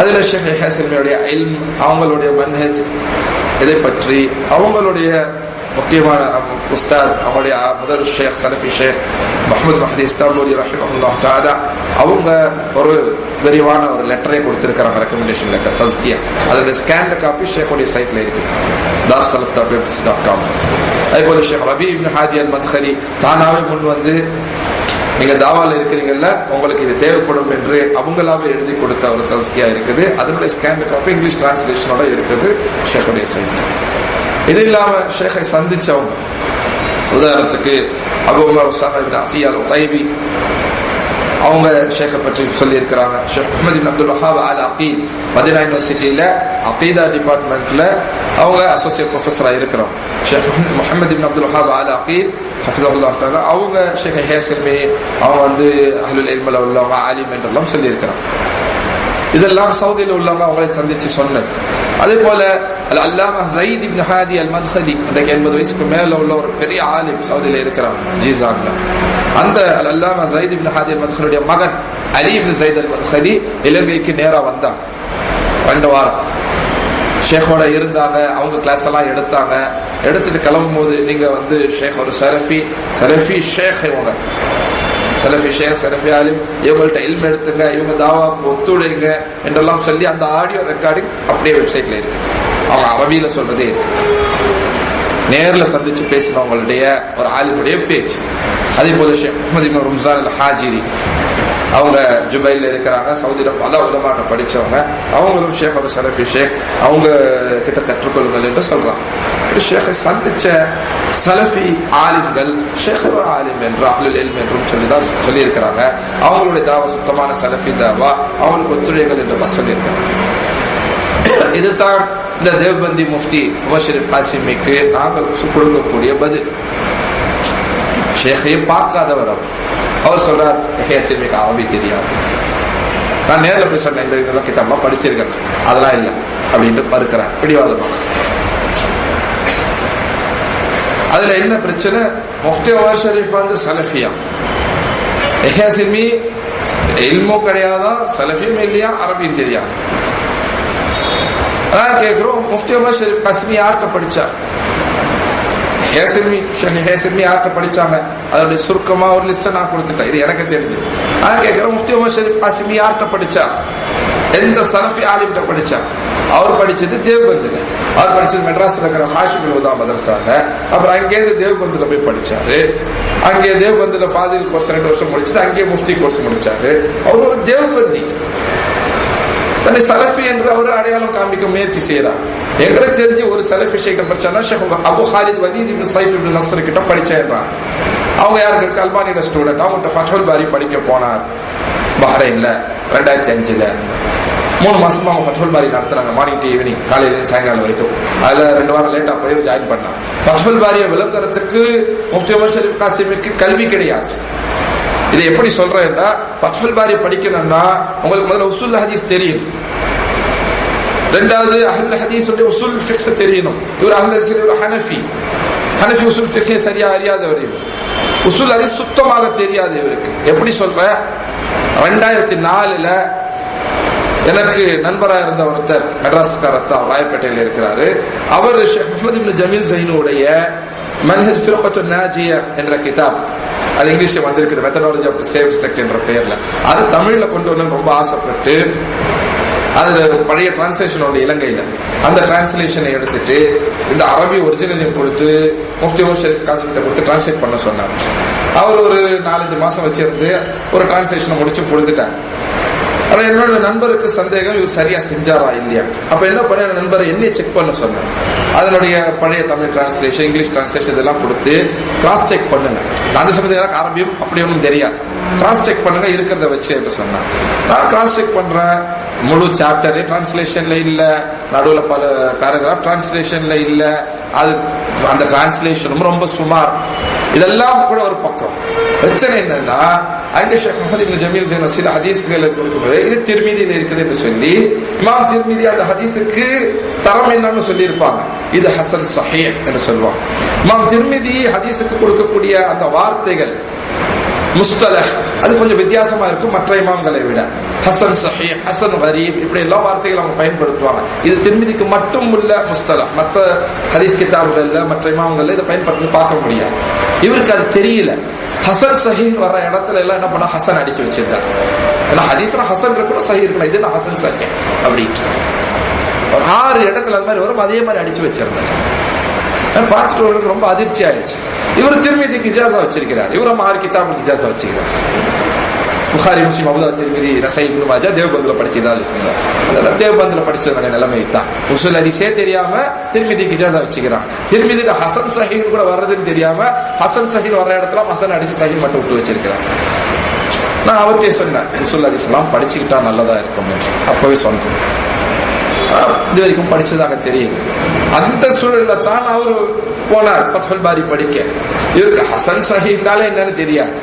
அதில் ஷேக் ஹேசல்மியுடைய இல்ம், அவங்களுடைய மன்ஹஜ், இதை பற்றி அவங்களுடைய முக்கியமான உஸ்தாத், அவங்களுடைய முதல் ஷேக் சலஃபி ஷேக் முஹம்மது மஹதி இஸ்தாம்பூலி ரஹிமஹுல்லாஹ் தஆலா அவங்க ஒரு விரிவான ஒரு லெட்டரை கொடுத்திருக்கிறாங்க, ரெக்கமெண்டேஷன் லெட்டர், தஸ்கியா. அதோட ஸ்கேன்டு காப்பி ஷேக்குடைய சைட்ல இருக்கு, darsalaf.website.com. அதே போல ஷேக் ரபி இப்னு ஹாதி அல் மத்ஹலி தானாவே முன் வந்து நீங்க தாவால இருக்கிறீங்கல்ல, உங்களுக்கு இது தேவைப்படும் என்று அவங்களாவே எழுதி கொடுத்த ஒரு தஸ்கியா இருக்குது. அதனுடைய ஸ்கேன்டு காப்பி இங்கிலீஷ் டிரான்ஸ்லேஷனோட இருக்குது ஷேக்குடைய சைட்ல. இது இல்லாம ஷேக்கை சந்திச்சவங்க, உதாரணத்துக்கு அபு உமர் உஸாமா இப்னு அத்தியா அல் உதைபி, அவங்க ஷேக்கை பற்றி சொல்லி இருக்கிறாங்க. ஷேக் முஹம்மது இப்னு அப்துல் வஹாப் அல் அகீத் மதீனா யூனிவர்சிட்டியில அகீதா டிபார்ட்மெண்ட்ல அவங்க அசோசியேட் ப்ரொஃபஸரா இருக்கிறோம். ஷேக் முஹம்மது இப்னு அப்துல் வஹாப் அல் அகீத் ஹஃபிஸஹுல்லாஹ் தஆலா அவங்க ஷேக் ஹேசல்மி அவங்க வந்து அஹ்லுல் இல்ம்ல உள்ளவங்க, ஆலிம் என்றெல்லாம் சொல்லி இருக்கிறாங்க. இதெல்லாம் சவுதியில் உள்ளவங்க அவங்களை சந்திச்சு சொன்னது. அதே போல அல்லாமா ஸைத் இப்னு ஹாதி அல் மத்ஹலி, இன்றைக்கு 80 வயசுக்கு மேல உள்ள ஒரு பெரிய ஆலிம் சவுதியில இருக்கிறாங்க, ஜீசான்ல. அந்த அல்லாமா ஸைத் இப்னு ஹாதி அல் மத்ஹலியுடைய மகன் அலி இப்னு ஸைத் அல் மத்ஹலி இலங்கைக்கு நேரா வந்தாங்க. 2 வாரம் ஷேக்கோட இருந்தாங்க, அவங்க கிளாஸ் எல்லாம் எடுத்தாங்க. எடுத்துட்டு கிளம்பும் போது நீங்க வந்து ஷேக் ஒரு சலஃபி ஷேக், இவங்க சலஃபி ஷேக், சலஃபி ஆலிம், இவங்கள்ட்ட இல்ம் எடுத்துங்க, இவங்க தாவாக்கு ஒத்துழைங்க என்றெல்லாம் சொல்லி அந்த ஆடியோ ரெக்கார்டிங் அப்படியே வெப்சைட்ல இருக்கு. அவங்க அரபியில சொல்றதே இருக்கு. நேர்ல சந்திச்சு பேசினவங்களுடைய ஒரு ஆலிமுடைய பேச்சு. அதே போல ஷேக் முஹம்மது இப்னு ரம்ஸான் அல் ஹாஜிரி, அவங்க ஜுபைல இருக்கிறாங்க, சவுதியில பல உலமாட்ட படிச்சவங்க. அவங்களும் ஷேக் ஒரு சலஃபி ஷேக், அவங்க கிட்ட கற்றுக்கொள்ளுங்கள் என்று சொல்றாங்க. ஷேக்கை சந்திச்ச சலஃபி ஆலிம்கள் ஷேக் ஒரு ஆலிம் என்று அஹ்லுல் இல்ம் என்றும் சொல்லிதான் சொல்லி இருக்கிறாங்க. அவங்களுடைய தாவா சுத்தமான சலஃபி தாவா, அவங்களுக்கு ஒத்துழைகள் என்று தான் சொல்லியிருக்காங்க. இதுதான் இந்த தேவ்பந்தி முஃப்தி முபஷிர் காசிமிக்கு நாங்கள் கொடுக்கக்கூடிய பதில். ஷேக்கையை பார்க்காதவர் அவர் சொல்றார், ஹேசல்மிக்கு அரபி தெரியாது. நான் நேரில் போய் சொன்னேன், இந்த இதெல்லாம் கிதாபெல்லாம் படிச்சிருக்கேன், அதெல்லாம் இல்லை அப்படின்ட்டு மறுக்கிறார் பிடிவாதமாக. அதுல என்ன பிரச்சனை, முஃப்தி உமர் ஷரீஃப் வந்து சலஃபியா, ஹேசல்மி இல்மும் கிடையாதா, சலஃபியும் இல்லையா, அரபியும் தெரியாது. அதான் கேட்கிறோம், முஃப்தி உமர் ஷரீஃப் காசிமி யார்கிட்ட படிச்சார்? ஹேசல்மி யார்கிட்ட படிச்சாங்க? அதனுடைய சுருக்கமா ஒரு லிஸ்ட நான் கொடுத்துட்டேன், இது எனக்கு தெரிஞ்சு. அதான் கேட்கிறோம், முஃப்தி உமர் ஷரீஃப் காசிமி யார்கிட்ட படிச்சார்? எந்த சலஃபி ஆலிம்கிட்ட படிச்சார்? அவர் படிச்சது தேவ்பந்துல, அவர் படிச்சது மெட்ராஸ்ல இருக்கிற ஹாஷிமுல் ஹுதா மதரசால. அப்புறம் அங்கேருந்து தேவ்பந்துல போய் படிச்சாரு. அங்கே தேவ்பந்துல ஃபாதில் கோர்ஸ் 2 வருஷம் முடிச்சுட்டு அங்கேயே முஃப்தி கோர்ஸ் முடிச்சாரு. அவர் ஒரு தேவ்பந்தி, தன்னை சலஃபி என்று அவர் அடையாளம் காமிக்க முயற்சி செய்யறார். எங்களுக்கு தெரிஞ்சு ஒரு சலஃபி ஷேக் படிச்சானா ஷேக் Abu Khalid Walid ibn Saif ibn Nasr கிட்ட படிச்சேன். அவங்க யாருக்கு? அல்பானியோட ஸ்டூடெண்ட். அவங்கள்ட்ட ஃபத்ஹுல் பாரி படிக்க போனார் பஹ்ரைன்ல 2005ல. 3 மாசமா அவங்க ஃபத்ஹுல் பாரி நடத்துறாங்க, மார்னிங் டு ஈவினிங், காலையில சாயங்காலம் வரைக்கும். அதுல 2 வாரம் லேட்டா போய் ஜாயின் பண்ணாங்க. ஃபத்ஹுல் பாரியை விளங்குறதுக்கு முஃப்தி உமர் ஷரீஃப் காசிமிக்கு கல்வி கிடையாது. இதை எப்படி சொல்றேன்னா, ஃபத்ஹுல் பாரி படிக்கணும்னா உங்களுக்கு முதல்ல உஸூல் ஹதீஸ் தெரியும், ரெண்டாவது அஹ்லுல் ஹதீஸ் உடைய உஸூல் ஃபிக்ஹ் தெரியணும். இவர் அஹ்லுல் ஹதீஸ் ஒரு ஹனஃபி உஸூல் ஃபிக்ஹ் சரியா அறியாதவர். இவர் உஸூல் ஹதீஸ் சுத்தமாக தெரியாது இவருக்கு. எப்படி சொல்ற, 2004ல எனக்கு நண்பராக இருந்த ஒருத்தர் மெட்ராஸ்காரத்தா ராயப்பேட்டையில் இருக்கிறாரு. அவர் ஷேக் முஹம்மது இப்னு ஜமீல் ஸைனுடைய மன்ஹஜ் ஃபிர்கத்து நாஜியா என்ற கிதாப், அது இங்கிலீஷ்ல வந்திருக்குது, methodology of the saved sect என்ற பெயர்ல. அது தமிழ்ல கொண்டு வரணும்னு ரொம்ப ஆசைப்பட்டு, அது பழைய டிரான்ஸ்லேஷனோட இலங்கையில அந்த டிரான்ஸ்லேஷனை எடுத்துட்டு இந்த அரபி ஒரிஜினலையும் கொடுத்து முஃப்தி உமர் ஷரீஃப் காசிமிட்ட கொடுத்து டிரான்ஸ்லேட் பண்ண சொன்னார். அவர் ஒரு 4-5 மாசம் வச்சிருந்து ஒரு டிரான்ஸ்லேஷனை முடிச்சு கொடுத்துட்டார். ஆனா என்னோட நண்பருக்கு சந்தேகம், இவர் சரியா செஞ்சாரா இல்லையா. அப்ப என்ன பண்ண, நண்பரை என்னைய செக் பண்ண சொன்னேன். அதனுடைய பழைய தமிழ் டிரான்ஸ்லேஷன், இங்கிலீஷ் டிரான்ஸ்லேஷன் இதெல்லாம் கொடுத்து கிராஸ் செக் பண்ணுங்க. அந்த சமயத்தில் எனக்கு அரபியும் அப்படி ஒன்றும் தெரியாது, கிராஸ் செக் பண்ணுங்க இருக்கிறத வச்சு என்று சொன்னேன். நான் கிராஸ் செக் பண்றேன், முழு சாப்டரே டிரான்ஸ்லேஷன்ல இல்ல, நடுவில் பல பேராகிராஃப் டிரான்ஸ்லேஷன்ல இல்ல, அது அந்த டிரான்ஸ்லேஷனும் ரொம்ப சுமார். இதெல்லாம் கூட ஒரு பக்கம். பிரச்சனை என்னன்னா, அங்கே ஷேக் முஹம்மது இப்னு ஜமீல் ஸைனு சில ஹதீஸ்களை கொடுக்கும்போது இது திர்மிதியில இருக்குது என்று சொல்லி இமாம் திர்மிதி அந்த ஹதீஸுக்கு தரம் என்னன்னு சொல்லி இருப்பாங்க, இது ஹசன் சஹீஹ் என்று சொல்லுவாங்க. இமாம் திர்மிதி ஹதீஸுக்கு கொடுக்கக்கூடிய அந்த வார்த்தைகள் முஸ்தலஹ் அது கொஞ்சம் வித்தியாசமா இருக்கும் மற்ற இமாம்களை விட. ஹசன் சஹீஹ், ஹசன் கரீப், இப்படி எல்லா வார்த்தைகளும் அவங்க பயன்படுத்துவாங்க. இது திருமிதிக்கு மட்டும் உள்ள முஸ்தலா. மற்ற ஹதீஸ் கிதாபுகள்ல மற்ற இமாம்கள்ல இதை பயன்படுத்தி பார்க்க முடியாது. இவருக்கு அது தெரியல. ஹசன் சஹீஹ் வர்ற இடத்துல எல்லாம் என்ன பண்ண, ஹசன் அடிச்சு வச்சிருந்தார். ஏன்னா ஹதீஸ்ல ஹசன் இருக்கணும், சஹீஹ் இருக்கணும். இது ஹசன் சஹீஹ் அப்படின்ட்டு ஒரு 6 இடங்கள் அது மாதிரி வரும், அதே மாதிரி அடிச்சு வச்சிருந்தார். பார்த்துட்டு ரொம்ப அதிர்ச்சி ஆயிடுச்சு. இவர் திருமிதிக்கு இஜாசா வச்சிருக்கிறார், இவர 6 கிதாபுக்கு இஜாசா வச்சிருக்கிறார். புகாரி, முஸ்லிம், அபூ தாவூத், திர்மிதி, நஸாயி, இப்னு மாஜா தேவபந்துல படிச்சதால சொல்றாங்க. தேவபந்துல படிச்சதுடைய நிலைமை தான். உஸூல் ஹதீஸே தெரியாம திர்மிதிக்கு இஜாசா வச்சுக்கிறான். திர்மிதில ஹசன் சஹீஹ் கூட வர்றதுன்னு தெரியாம ஹசன் சஹீஹ் வர்ற இடத்துல ஹசன் அடிச்சு சஹீஹ் மட்டும் விட்டு வச்சிருக்கிறார். நான் அவர்கிட்ட சொன்னேன், உஸூல் ஹதீஸ் எல்லாம் படிச்சுக்கிட்டா நல்லதா இருக்கும் என்று அப்பவே சொன்னேன். இது வரைக்கும் படிச்சதாக தெரியுது. அந்த சூழல்ல தான் அவரு போனார் ஃபத்ஹுல் பாரி படிக்க. இவருக்கு ஹசன் சஹீஹ்னால என்னன்னு தெரியாது.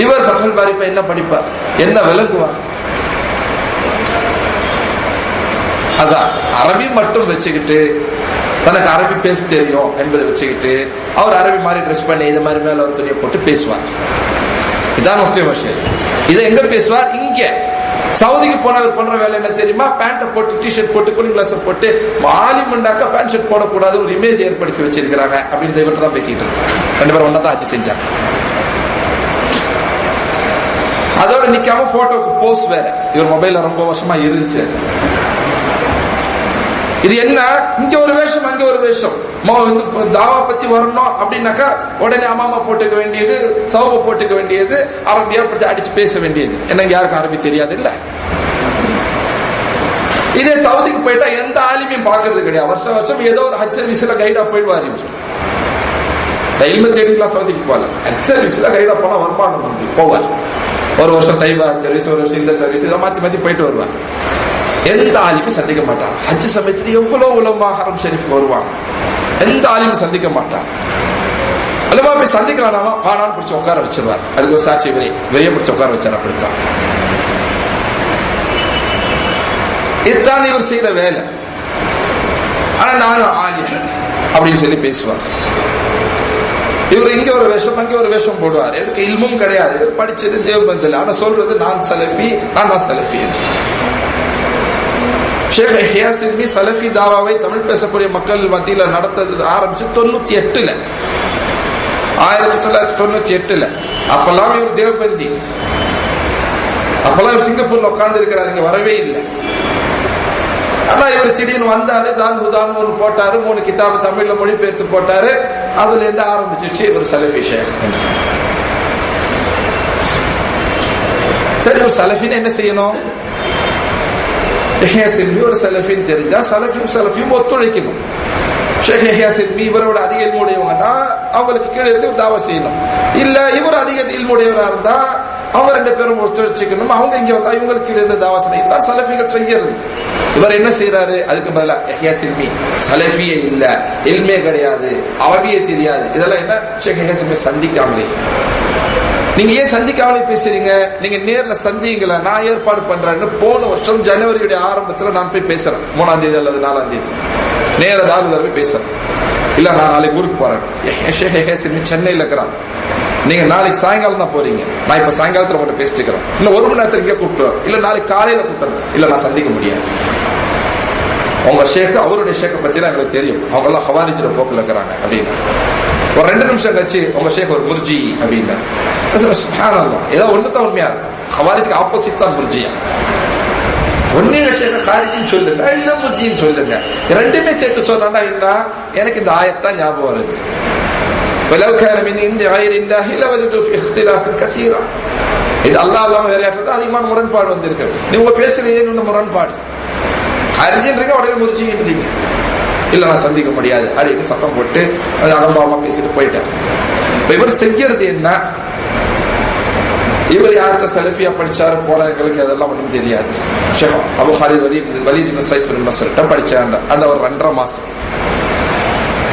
இவர் ஃபத்ஹுல் பாரி என்ன படிப்பார், என்ன விளங்குவார்? அதான் அரபி மட்டும் வச்சுக்கிட்டு, தனக்கு அரபி பேச தெரியும் என்பதை வச்சுக்கிட்டு அவர் அரபி மாதிரி ட்ரெஸ் பண்ணி இந்த மாதிரி மேல ஒரு துணியை போட்டு பேசுவார். இதான் முஸ்லிம் விஷயம். இதை எங்க பேசுவார்? இங்க. சவுதிக்கு போனவர் பண்ற வேலை என்ன தெரியுமா? பேண்ட போட்டு, டிஷர்ட் போட்டு, கூலிங் கிளாஸ் போட்டு, ஆலிம் உண்டாக்க பேண்ட் ஷர்ட் போடக்கூடாது ஒரு இமேஜ் ஏற்படுத்தி வச்சிருக்கிறாங்க அப்படின்னு இவர்கிட்ட தான் பேசிட்டு இருக்காங்க. 2 பேரும் ஒன்னா தான் ஆட்சி செஞ்சாங்க. அதோட நிக்காம போட்டோக்கு போஸ் வேற. இவர் மொபைல்ல ரொம்ப வருஷமா இருந்துச்சு. இது என்ன, இங்க ஒரு வேஷம் அங்க ஒரு வேஷம். தாவா பத்தி வரணும் அப்படின்னாக்கா உடனே அம்மாமா போட்டுக்க வேண்டியது, சௌப போட்டுக்க வேண்டியது, அரபியா பிடிச்சி அடிச்சு பேச வேண்டியது. என்ன யாருக்கும் அரபி தெரியாது இல்ல. இதே சவுதிக்கு போயிட்டா எந்த ஆலிமையும் பாக்குறது கிடையாது. வருஷம் வருஷம் ஏதோ ஒரு ஹஜ் சர்வீஸ்ல கைடா போயிடுவார். இவர் டைம் தேடிக்கலாம், சவுதிக்கு போகல, ஹஜ் சர்வீஸ்ல கைடா போனா வருமானம் போவார். ஒரு வருஷம் தைபா சர்வீஸ், ஒரு வருஷம் இந்த சர்வீஸ், இதை மாத்தி மாத்தி போயிட்டு வருவார். எந்த ஆலிமும் சந்திக்க மாட்டார். ஹஜ் சமயத்துல எவ்வளவு உலமா ஹரம் ஷெரீஃப்க்கு வருவாங்க, எந்த ஆலிமும் சந்திக்க மாட்டார். அல்லவா போய் சந்திக்கலாம், வானான்னு பிடிச்சி உட்கார வச்சிருவார். அதுக்கு ஒரு சாட்சி விரைய பிடிச்சி உட்கார வச்சார். அப்படித்தான் இதுதான் இவர் செய்யற வேலை. ஆனா நானும் ஆலிம் அப்படின்னு சொல்லி பேசுவார். இவர் இங்க ஒரு வேஷம் அங்க ஒரு வேஷம் போடுவார். இவருக்கு இல்மும் கிடையாது. இவர் படிச்சது தேவபந்தில், ஆனா சொல்றது நான் சலஃபி, நான் சலஃபி. ஷேக் யஹ்யா சில்மி சலஃபி தாவாவை தமிழ் பேசக்கூடிய மக்கள் மத்தியில நடத்தது ஆரம்பிச்சு 98ல, 1998ல. அப்பெல்லாம் இவர் தேவபந்தி. அப்பெல்லாம் இவர் சிங்கப்பூர்ல உட்கார்ந்து இருக்கிறார், இங்க வரவே இல்லை. ஆனா இவர் திடீர்னு வந்தாரு, தான் ஹுதான் ஒன்று போட்டாரு, 3 கிதாபு தமிழ்ல மொழிபெயர்த்து போட்டாரு. அதுல இருந்து ஆரம்பிச்சிருச்சு இவர் சலஃபி ஷேக். சரி, ஒரு சலஃபின்னு என்ன செய்யணும்? யஹ்யா சில்மி ஒரு சலஃபின்னு தெரிஞ்சா சலஃபியும் ஒத்துழைக்கணும். ஷேக் யஹ்யா சில்மி இவரோட அதிக இல்முடையவங்கன்னா அவங்களுக்கு கீழே இருந்து ஒரு தாவா செய்யணும். இல்ல இவர் அதிக இல்முடையவரா இருந்தா அவங்க 2 பேரும் ஒத்துழைச்சிக்கணும். அவங்க இங்க வந்தா இவங்களுக்கு கீழே இருந்து தாவா செய்யணும். இதுதான் சலஃபிகள் செய்யறது. இவர் என்ன செய்யறாரு? அதுக்கு பதிலா யஹ்யா சில்மி சலஃபியே இல்ல, இல்மே கிடையாது, அரபியே தெரியாது. இதெல்லாம் என்ன? ஷேக் யஹ்யா சில்மி சந்திக்காமலே. நீங்க ஏன் சந்திக்காமலே பேசுறீங்க? நீங்க நேர்ல சந்திங்களா, நான் ஏற்பாடு பண்றேன்னு போன வருஷம் ஜனவரியுடைய ஆரம்பத்துல நான் போய் பேசுறேன். 3ஆம் தேதி அல்லது 4ஆம் தேதி நேர தாலுதார் போய் பேசுறேன். இல்ல நான் நாளைக்கு ஊருக்கு போறேன். ஷேக் யஹ்யா சில்மி சென்னையில இருக்கிறான். நீங்க நாளைக்கு சாயங்காலம் தான் போறீங்க. நான் இப்ப சாயங்காலத்துல உங்கள்கிட்ட பேசிட்டு இருக்கிறேன். இன்னும் 1 மணி நேரத்துல இங்கே கூப்பிட்டுறேன். இல்ல நாளைக்கு காலையில கூப்பிட்டுறேன். இல்ல நான் சந்திக்க முடியாது. உங்க ஷேக், அவருடைய ஷேக்கை பத்தி எங்களுக்கு தெரியும், அவங்க எல்லாம் ஹவாரிஜில போக்குல இருக்கிறாங்க அப்படின்னு. ஒரு 2 நிமிஷம் கழிச்சு உங்க ஷேக் ஒரு முர்ஜி அப்படின்னா, ஏதோ ஒண்ணுதான் உண்மையா இருக்கும். ஹவாரிஜுக்கு ஆப்போசிட் தான் முர்ஜியா. ஒன்னே ஷேக் ஹாரிஜின்னு சொல்லுங்க, இல்ல முர்ஜின்னு சொல்லுங்க. 2மே சேர்த்து சொன்னா என்ன? எனக்கு இந்த ஆயத்தான் ஞாபகம் வருது. ولو كان من عند غير الله لوجدوا في اختلاف كثيرا. இது அல்லாஹ் அல்லாஹ் வேற யார்ட்டது அதிகமான முரண்பாடு வந்திருக்கு. நீங்க பேசுற ஏன் இந்த முரண்பாடு? ஹாரிஜின்றீங்க, உடனே முர்ஜின்றீங்க. இல்ல நான் சந்திக்க முடியாது அப்படின்னு சத்தம் போட்டு அது அகம்பாவமா பேசிட்டு போயிட்டார். இவர் செய்யறது என்ன? இவர் யார்கிட்ட சலஃபியா படிச்சாரு போல எங்களுக்கு அதெல்லாம் ஒன்றும் தெரியாது. ஷேக் அபூ ஹாலித் வலீத் இப்னு ஸைஃப் இப்னு நஸ்ர்ட்ட படிச்சாங்க. அந்த ஒரு 2.5 மாசம்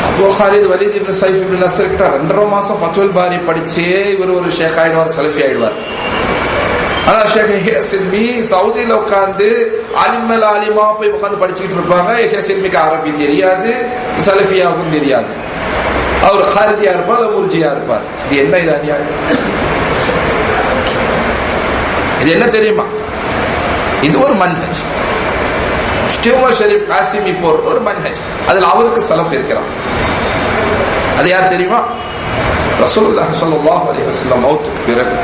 அபூ ஹாலித் வலீத் இப்னு ஸைஃப் இப்னு நஸ்ர் கிட்ட 2.5 மாசம் ஃபத்ஹுல் பாரி படிச்சே இவர் ஒரு ஷேக் ஆயிடுவார், சலஃபி ஆயிடுவார். ஆனா ஷேக் யஹ்யா சில்மி சவுதியில உட்கார்ந்து ஆலிமல ஆலிமா போய் உட்கார்ந்து படிச்சுக்கிட்டு இருப்பாங்க. யஹ்யா சில்மிக்கு அரபி தெரியாது, சலஃபியாவுக்கும் தெரியாது. அவர் ஹாரிஜியா இருப்பார், முர்ஜியா இருப்பார். இது என்ன இது அநியாயம்? இது என்ன தெரியுமா? இது ஒரு மன்ஹஜ். உமர் ஷரீப் காசிமி போற ஒரு மன்ஹஜ். அதுல அவருக்கு சலஃப் இருக்கிறான். அது யார் தெரியுமா? ரசூலுல்லாஹி ஸல்லல்லாஹு அலைஹி வஸல்லம் மௌத்துக்கு பிறகு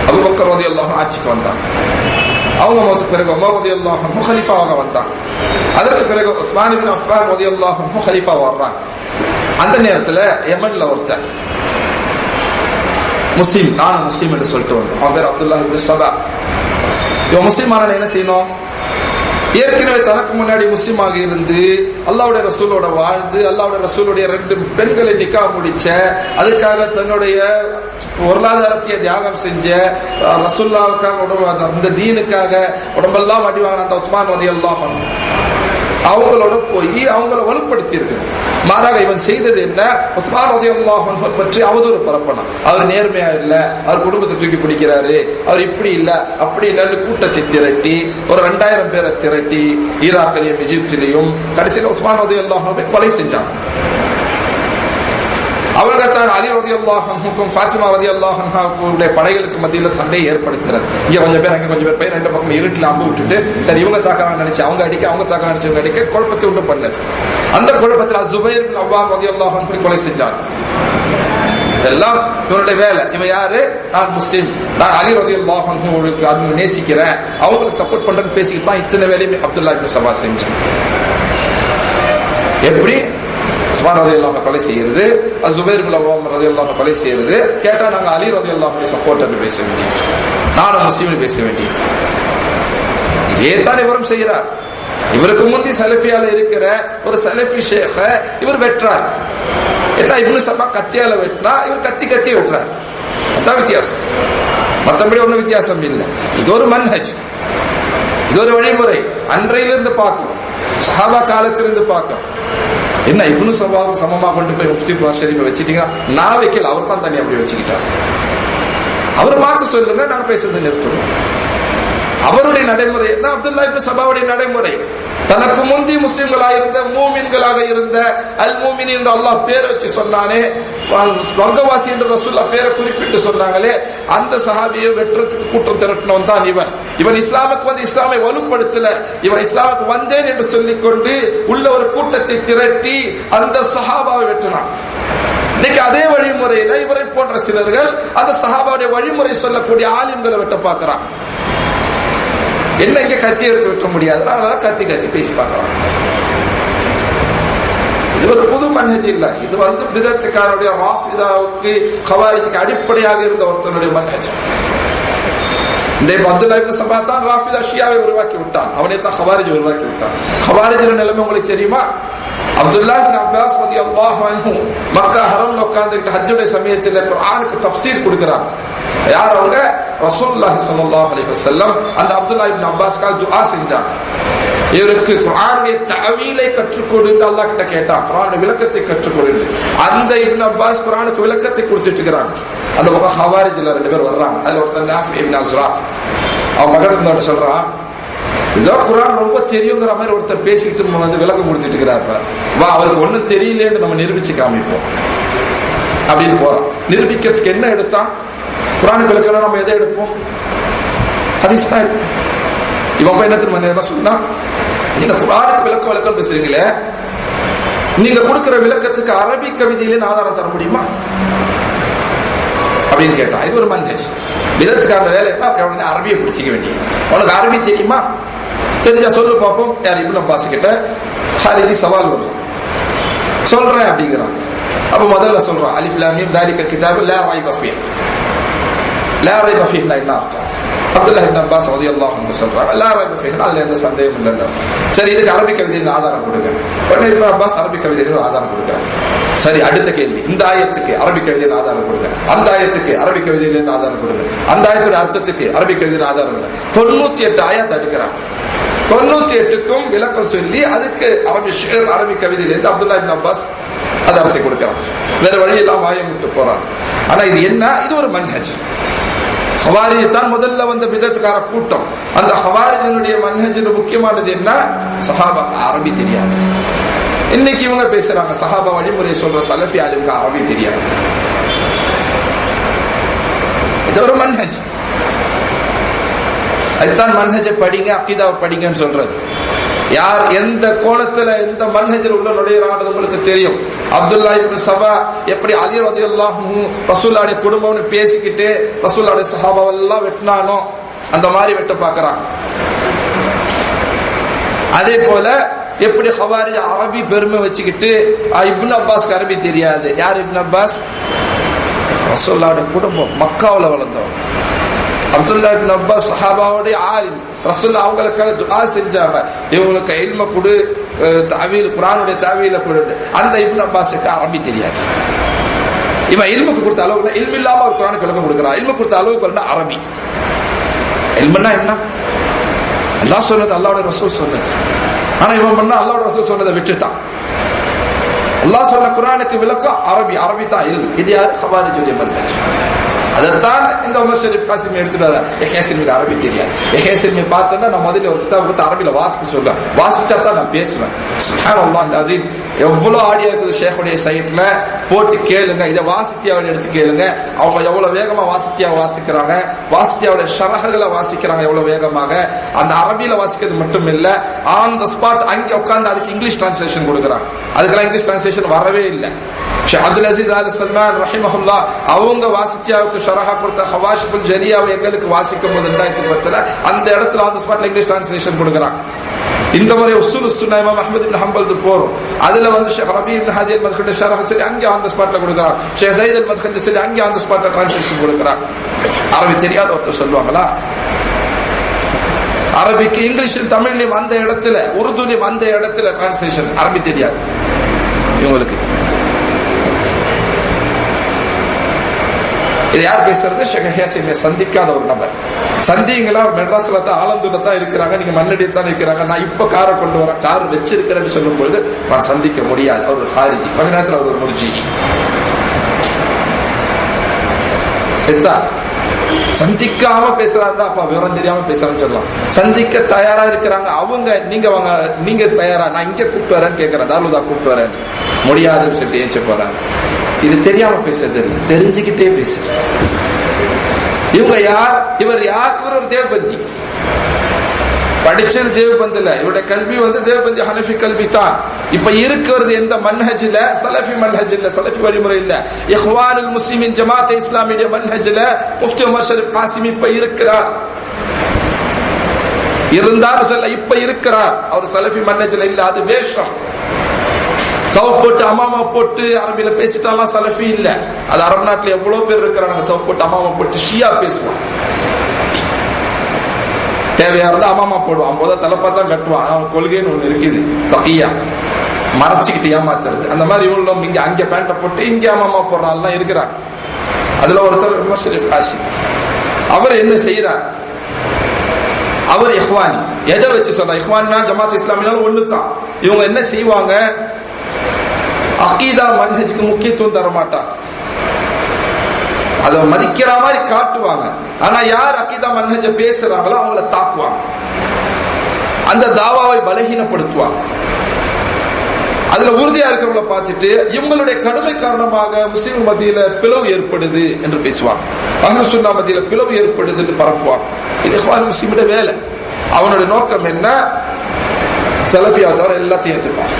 அபூபக்கர் ரலியல்லாஹு அன்ஹு ஆட்சிக்கு வந்தாங்க. அவங்க மௌத்துக்கு பிறகு உமர் ரலியல்லாஹு அன்ஹு கலீஃபாவாக வந்தாங்க. அதற்கு பிறகு உஸ்மான் இப்னு அஃபான் ரலியல்லாஹு அன்ஹு கலீஃபா வர்றாங்க. அந்த நேரத்துல யமன்ல ஒருத்தர் முஸ்லிம், நானும் முஸ்லிம் என்று சொல்லிட்டு வந்தோம். அவன் பேர் அப்துல்லாஹ் இப்னு சபா. இவன் முஸ்லிமான என்ன செய்யணும்? ஏற்கனவே தனக்கு முன்னாடி முஸ்லிமாக இருந்து அல்லாஹ்வுடைய ரசூலோட வாழ்ந்து அல்லாஹ்வுடைய ரசூலுடைய 2 பெண்களை நிக்கா முடிச்ச, அதுக்காக தன்னுடைய பொருளாதாரத்தை தியாகம் செஞ்ச, ரசூலுல்லாஹ்வுக்காக அந்த தீனுக்காக உடம்பெல்லாம் அடி வாங்கின அந்த உஸ்மான் ரலியல்லாஹு அன்ஹு அவங்களோட போய் அவங்கள வலுப்படுத்தி இருக்கு. மாறாக இவன் செய்தது என்ன? உஸ்மான் ரலியல்லாஹு அன்ஹு பற்றி அவதூறு பரப்பணும். அவர் நேர்மையா இல்ல, அவர் குடும்பத்தை தூக்கி பிடிக்கிறாரு, அவர் இப்படி இல்ல அப்படி இல்லன்னு கூட்டத்தை திரட்டி ஒரு 2000 பேரை திரட்டி ஈராக்கிலையும் எகிப்திலையும் கடைசியில் உஸ்மான் ரலியல்லாஹு அன்ஹு கொலை செஞ்சாங்க. அவர்கள் தான் அலி ரலியல்லாஹு அன்ஹுக்கும் ஃபாத்திமா ரலியல்லாஹு அன்ஹாவுடைய படைகளுக்கு மத்தியில் சண்டை ஏற்படுத்துறது. இங்க கொஞ்சம் பேர் அங்க கொஞ்சம் பேர் 2 பக்கம் இருட்டில் அம்பு விட்டுட்டு சரி இவங்க தாக்க நினைச்சு அவங்க அடிக்க, அவங்க தாக்க நினைச்சு அடிக்க குழப்பத்தை உண்டு பண்ணது. அந்த குழப்பத்தில் ஜுபைர் இப்னு அவ்வாம் ரலியல்லாஹு அன்ஹு கொலை செஞ்சார். இதெல்லாம் இவனுடைய வேலை. இவன் யாரு? நான் முஸ்லிம், நான் அலி ரலியல்லாஹு அன்ஹு நேசிக்கிறேன், அவங்களுக்கு சப்போர்ட் பண்றேன்னு பேசிக்கிட்டு இத்தனை வேலையுமே அப்துல்லா இப்னு சபா செஞ்சான். எப்படி உஸ்மான் ரலியல்லாஹு கொலை செய்யறது, ஜுபைர் இப்னு அவ்வாம் ரலியல்லாஹு கொலை செய்யறது கேட்டா நாங்க அலி ரலியல்லாஹு சப்போர்ட்டர் பேச வேண்டியது, நானும் முஸ்லிம் பேச வேண்டியது. இதே தான் இவரும் செய்யறார். இவருக்கு முந்தி சலஃபியால இருக்கிற ஒரு சலஃபி ஷேഖ இவர் வெற்றார். என்ன இப்னு சபா கத்தியால வெட்டினா இவர் கத்தி வெட்டுறார். அதான் வித்தியாசம், மற்றபடி ஒன்னும் வித்தியாசம் இல்லை. இது ஒரு மன்ஹஜ், இது ஒரு வழிமுறை. அன்றையிலிருந்து பார்க்கணும், சஹாபா காலத்திலிருந்து பார்க்கணும். என்ன இப்னு சபாவை சமமா கொண்டு போய் முஃப்தி ஷரீஃபை வச்சுட்டீங்கன்னா நான் வைக்கல, அவர் தான் தனி அப்படி வச்சுக்கிட்டார். அவர் மாத்த சொல்லுங்க, நாங்க பேசுறதை நிறுத்தணும். அவருடைய நடைமுறை என்ன? அப்துல்லா இப்னு சபாவுடைய நடைமுறை. தனக்கு முந்தி முஸ்லிம்களாக இருந்த மூமின்களாக இருந்த அல் மூமின் என்று அல்லாஹ் பேரை வச்சு சொன்னானே, சொர்க்கவாசி என்று ரசூலுல்லாஹ் பேரை குறிப்பிட்டு சொன்னாங்களே, அந்த சஹாபியை வெற்றத்துக்கு கூட்டம் திரட்டினவன் தான் இவன். இவன் இஸ்லாமுக்கு வந்து இஸ்லாமை வலுப்படுத்தல, இவன் இஸ்லாமுக்கு வந்தேன் என்று சொல்லிக்கொண்டு உள்ள ஒரு கூட்டத்தை திரட்டி அந்த சஹாபாவை வெற்றினான். இன்னைக்கு அதே வழிமுறையில இவரை போன்ற சிலர்கள் அந்த சஹாபாவுடைய வழிமுறை சொல்லக்கூடிய ஆலிம்களை வெட்ட பார்க்கிறான். என்ன இங்க கத்தி எடுத்து வைக்க முடியாது, அதனால கத்தி பேசி பார்க்கலாம். இது ஒரு புது மன்ஹஜ் இல்ல, இது வந்து பிதத்துக்காரருடைய ராஃபிதாவுக்கு கவாரிஜுக்கு அடிப்படையாக இருந்த ஒருத்தனுடைய மன்ஹஜ். இந்த அப்துல்லா இப்னு சபா தான் ராஃபிதா ஷியாவை உருவாக்கி விட்டான், அவனை தான் கவாரிஜ் உருவாக்கி விட்டான். கவாரிஜின் நிலைமை உங்களுக்கு தெரியுமா? அப்துல்லா இப்னு அப்பாஸ் ரலியல்லாஹு அன்ஹு மக்கா ஹரம்ல உட்கார்ந்துட்டு ஹஜ்ஜுடைய சமயத்தில் குர்ஆனுக்கு தஃப்சீர் கொடுக்கிறாங்க. யார் அவங்க? ரசூலுல்லாஹி ஸல்லல்லாஹு அலைஹி வஸல்லம் அந்த அப்துல்லா இப்னு அப்பாஸ்க்கு துஆ செஞ்சாங்க. இவருக்கு குர்ஆனுடைய தஅவீலை கற்றுக் கொடுன்னு அல்லாஹ் கிட்ட கேட்டான், குர்ஆனுடைய விளக்கத்தை கற்றுக் கொடுன்னு. அந்த இப்னு அப்பாஸ் குர்ஆனுக்கு விளக்கத்தை கொடுத்துட்டு இருக்காங்க. அந்த பக்கம் ஹவாரிஜ்ல 2 பேர் வர்றாங்க. அதுல ஒருத்தர் நாஃபி இப்னு அஸ்ரா, அவன் மகன் சொல்றான், இதோ குர்ஆன் ரொம்ப தெரியுங்கிற மாதிரி ஒருத்தர் பேசிக்கிட்டு வந்து விளக்கம் கொடுத்துட்டு இருக்கிறார். வா அவருக்கு ஒன்னும் தெரியலேன்னு நம்ம நிரூபிச்சு காமிப்போம் அப்படின்னு போறான். நிரூபிக்கிறதுக்கு என்ன எடுத்தான்? குர்ஆனுக்கு விளக்கம் நம்ம எதை எடுப்போம்? ஹதீஸ் தான் எடுப்போம். இவன் போய் என்ன சொன்னா, நீங்க குர்ஆனுக்கு விளக்கம் பேசுறீங்களே, நீங்க கொடுக்கிற விளக்கத்துக்கு அரபி கவிதையில ஆதாரம் தர முடியுமா அப்படின்னு கேட்டான். இது ஒரு மன்ஹஜ். விதத்துக்கான வேலை என்ன? அரபியை பிடிச்சிக்க வேண்டியது. உனக்கு அரபி தெரியுமா? தெரிஞ்சா சொல்லு பார்ப்போம். யார்? இப்னு அப்பாஸ் கிட்ட ஹாரிஜி சவால் வரும், சொல்றேன் அப்படிங்கிறான். அப்ப முதல்ல சொல்றான், அலிஃப் லாம் மீம் தாலிகல் கிதாபு லா ரைப ஃபீஹ். லா ரைப ஃபீஹ்னா என்ன அர்த்தம்? அப்துல்லா இப்னு அப்பாஸ் ரலியல்லாஹு அன்ஹு சொல்றாங்க, லா ரைப ஃபீஹ், அதுல எந்த சந்தேகமும் இல்லைன்னு. சரி, இதுக்கு அரபி கவிதையின் ஆதாரம் கொடுங்க. உடனே இப்னு அப்பாஸ் அரபி கவிதையின் ஆதாரம் கொடுக்குறாங்க. சரி, அடுத்த கேள்வி, இந்த ஆயத்துக்கு அரபி கவிதையின் ஆதாரம் கொடுங்க, அந்த ஆயத்துக்கு அரபி கவிதையின் ஆதாரம் கொடுங்க, அந்த ஆயத்துடைய அர்த்தத்துக்கு அரபி கவிதையின் ஆதாரம் கொடுங்க. 98 ஆயத்தை எடுக்கிறாங்க. 98க்கும் விளக்கம் சொல்லி அதுக்கு அரபி ஷேர் அரபி கவிதையிலிருந்து அப்துல்லா இப்னு அப்பாஸ் அது அர்த்தத்தை கொடுக்கிறான். வேற வழியெல்லாம் வாயம் விட்டு போறான். ஆனா இது என்ன? இது ஒரு மன்ஹஜ். ஹவாரிஜ் தான் முதல்ல வந்த பிதத்துக்கார கூட்டம். அந்த ஹவாரிஜினுடைய மன்ஹஜின் முக்கியமானது என்ன? சஹாபாக்கு அரபி தெரியாது. இன்னைக்கு இவங்க பேசுறாங்க, சஹாபா வழிமுறை சொல்ற சலஃபி ஆலிம்க்கு அரபி தெரியாது. இது ஒரு மன்ஹஜ். அதுதான் மன்ஹஜை படிங்க, அகீதாவை படிங்கன்னு சொல்றது. யார் எந்த கோணத்துல எந்த மன்ஹஜில் உள்ள நுழையிறான்றது உங்களுக்கு தெரியும். அப்துல்லா இப்னு சபா எப்படி அலி ரலியல்லாஹு அன்ஹு ரசூலுல்லாஹ்வுடைய குடும்பம்னு பேசிக்கிட்டு ரசூலுல்லாஹ்வுடைய சஹாபாவெல்லாம் வெட்டினானோ அந்த மாதிரி வெட்ட பார்க்கறாங்க. அதே போல எப்படி ஹவாரிஜ் அரபி பெருமை வச்சுக்கிட்டு இப்னு அப்பாஸ்க்கு அரபி தெரியாது. யார் இப்னு அப்பாஸ்? ரசூலுல்லாஹ்வுடைய குடும்பம், மக்காவுல வளர்ந்தவங்க. அப்துல்லா இப்னு அப்பாஸ் சஹாபாவுடைய ஆலிம். ரசூலுல்லாஹ் அவங்களுக்காக துஆ செஞ்சாங்க, இவங்களுக்கு இல்ம கொடு, தஅவீல் குர்ஆனுடைய தஅவீல கொடு. அந்த இப்னு அப்பாஸ்க்கு அரபி தெரியாது. இவன் இல்முக்கு கொடுத்த அளவுக்கு இல்மு இல்லாம ஒரு குர்ஆனுக்கு விளக்கம் கொடுக்குறான். இல்மு கொடுத்த அளவுக்கு அரபி. இல்முன்னா என்ன? அல்லாஹ் சொன்னது, அல்லாஹ்வுடைய ரசூல் சொன்னது. ஆனா இவன் பண்ண அல்லாஹ்வுடைய ரசூல் சொன்னதை விட்டுட்டான். அல்லாஹ் சொன்ன குர்ஆனுக்கு விளக்கம் அரபி. அரபி தான் இல்ம். இது யார்? ஹவாரிஜுடைய மன்ஹஜ். அதைத்தான் இந்த உமர் ஷரீப் காசிமி எடுத்துட்டு வர. எஹேசில்மிக்கு அரபி தெரியாது. எஹேசில்மி பார்த்தோன்னா நான் முதல்ல ஒரு கிதாப் கொடுத்து அரபியில வாசிக்க சொல்லுவேன். வாசிச்சா தான் நான் பேசுவேன். சுப்ஹானல்லாஹ் அஸீம். எவ்வளவு ஆடியோ இருக்குது ஷேഖுடைய சைட்ல, போட்டு கேளுங்க. இதை வாசித்தியாவை எடுத்து கேளுங்க. அவங்க எவ்வளவு வேகமா வாசித்தியாவை வாசிக்கிறாங்க, வாசித்தியாவுடைய ஷரஹ்களை வாசிக்கிறாங்க எவ்வளவு வேகமாக. அந்த அரபியில வாசிக்கிறது மட்டும் இல்ல, ஆன் த ஸ்பாட் அங்கே உட்கார்ந்து அதுக்கு இங்கிலீஷ் டிரான்ஸ்லேஷன் கொடுக்குறாங்க. அதுக்கெல்லாம் இங்கிலீஷ் டிரான்ஸ்லேஷன் வரவே இல்லை. ஷேக் அப்துல் அசீஸ் ஆல் சல்மான் ரஹிமஹுல்லாஹ் அவங்க வாசித்தியாவுக்கு ஷரஹா கொடுத்த ஹவாஷிஃபுல் ஜரியாவை எங்களுக்கு வாசிக்கும் போது 2010 அந்த இடத்துல ஆன் த ஸ்பாட்ல இங்கிலீஷ் டிரான்ஸ்லேஷன் கொடுக்குறாங்க. இந்த மாதிரி உஸ்ஸூல் சுன்னா இமாம் அஹ்மத் இப்னு ஹம்பல் போறோம். அதுல ஷேக் ரபீ இப்னு ஹாதி அல் மத்ஹலி ஷரஹ் சொல்லி அங்கே ஆன் த ஸ்பாட்ல கொடுக்குறாங்க. ஷேக் ஸைத் அல் மத்ஹலி சொல்லி அங்கே ஆன் த ஸ்பாட்ல டிரான்ஸ்லேஷன் கொடுக்குறாங்க. அரபி தெரியாத ஒருத்தர் சொல்லுவாங்களா? அரபிக்கு இங்கிலீஷில் தமிழ்லையும் அந்த இடத்துல, உருதுலையும் அந்த இடத்துல டிரான்ஸ்லேஷன். அரபி தெரியாது இவங்களுக்கு. இது யார் பேசுறது? ஷேக் ஹேசிமை சந்திக்காத ஒரு நபர். சந்திங்களா? மெட்ராஸ்ல தான், ஆலந்தூர்ல தான் இருக்கிறாங்க, நீங்க மண்ணடியில் தான் இருக்கிறாங்க. நான் இப்ப காரை கொண்டு வரேன், கார் வச்சிருக்கிறேன்னு சொல்லும் பொழுது நான் சந்திக்க முடியாது. அவர் ஒரு ஹாரிஜி. கொஞ்ச நேரத்தில் அவர் ஒரு முர்ஜி. சந்திக்காம பேசுறாங்க, அப்ப விவரம் தெரியாம பேசுறான்னு சொல்லலாம். சந்திக்க தயாரா இருக்கிறாங்க அவங்க. நீங்க வாங்க, நீங்க தயாரா? நான் இங்க கூப்பிட்டு வரேன்னு கேட்கிறேன், தாலுதா கூப்பிட்டு வரேன். முடியாதுன்னு சொல்லிட்டு ஏஞ்சி போறாங்க. இது தெரியாம பேசுறது இல்லை, தெரிஞ்சுக்கிட்டே பேசுறது. இவங்க யார்? இவர் யார்? இவர் ஒரு தேவபந்தி. படிச்சது தேவபந்தில, இவருடைய கல்வி தேவபந்தி ஹனஃபி கல்வி தான். இப்ப இருக்கிறது எந்த மன்ஹஜ்ல? சலஃபி மன்ஹஜ்ல, சலஃபி வழிமுறை இல்ல. இஹ்வானுல் முஸ்லிமின் ஜமாத் இஸ்லாமிய மன்ஹஜ்ல முஃப்தி உமர் ஷரீப் காசிமி இப்ப இருக்கிறார். இருந்தார் சொல்ல, இப்ப இருக்கிறார். அவர் சலஃபி மன்ஹஜ்ல இல்ல, அது வேஷம். தவ போட்டு அமாமா போட்டு அரபியில பேசிட்டாலாம் சலஃபி இல்ல. அது அரபு நாட்டுல எவ்வளவு பேர் இருக்கிறாங்க தவ போட்டு அமாமா போட்டு ஷியா பேசுவான். தேவையா இருந்தா அமாமா போடுவான், அப்போதான் தலைப்பா தான் கட்டுவான். அவன் கொள்கைன்னு ஒண்ணு இருக்குது, தகியா, மறைச்சிக்கிட்டு ஏமாத்துறது. அந்த மாதிரி இவங்களும் இங்க அங்க பேண்ட போட்டு இங்க அமாமா போடுறாள் இருக்கிறாங்க. அதுல ஒருத்தர் உமர் ஷரீப் காசிமி. அவர் என்ன செய்யறார்? அவர் இஹ்வானி. எதை வச்சு சொல்ற? இஹ்வானினா ஜமாத் இஸ்லாமினாலும் ஒண்ணுதான். இவங்க என்ன செய்வாங்க? அகீதா மன்ஹஜ்க்கு முக்கியத்துவம் தர மாட்டாங்க, அதை மதிக்கிற மாதிரி காட்டுவாங்க. ஆனா யார் அகீதா மன்ஹஜ பேசுறாங்களோ அவங்கள தாக்குவாங்க, அந்த தாவாவை பலகீனப்படுத்துவாங்க. அதுல உறுதியா இருக்கிறவங்கள பார்த்துட்டு இவங்களுடைய கடுமை காரணமாக முஸ்லிம் மத்தியில பிளவு ஏற்படுது என்று பேசுவாங்க. அஹ்லுஸ் சுன்னா மத்தியில பிளவு ஏற்படுது என்று பரப்புவாங்க. இது இஹ்வான் முஸ்லிமுடைய வேலை. அவனுடைய நோக்கம் என்ன? சலஃபியா தவிர எல்லாத்தையும் ஏற்றுப்பான்.